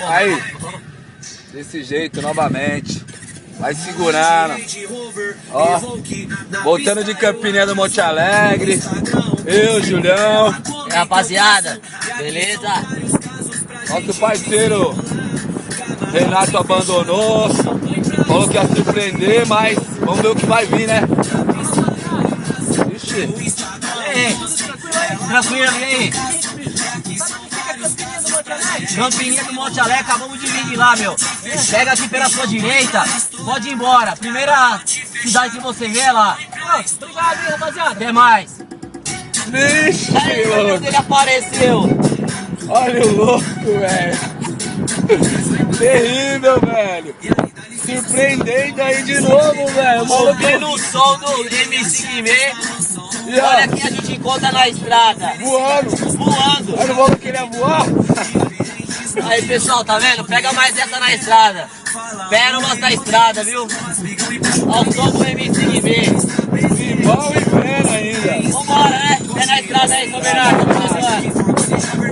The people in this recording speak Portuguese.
Aí, desse jeito, novamente. Vai segurando. Ó, voltando de Campinha do Monte Alegre. Eu, Julião. E aí, rapaziada, beleza? Nosso parceiro Renato abandonou. Falou que ia surpreender, mas vamos ver o que vai vir, né? Ixi. E aí? Tranquilo, e aí? Campininha do Monte Alegre, acabamos de vir de lá, meu. Pega aqui pela sua direita, pode ir embora. Primeira cidade que você vê é lá. Obrigado, hein, rapaziada. Até mais. Vixe, Aí, louco. ele apareceu. Olha o louco, velho. Terrível, velho. Surpreendendo aí de novo, velho. Ouvindo o som do MC Guimê. E, ó, Olha quem a gente encontra na estrada. voando. Voando. Aí não vamos querer voar? Aí, pessoal, tá vendo? Pega mais essa na estrada. Pérolas da estrada, viu? Ao som do MC Guimê. Igual e pena ainda. Vambora, né? Pé na estrada aí, Soberano.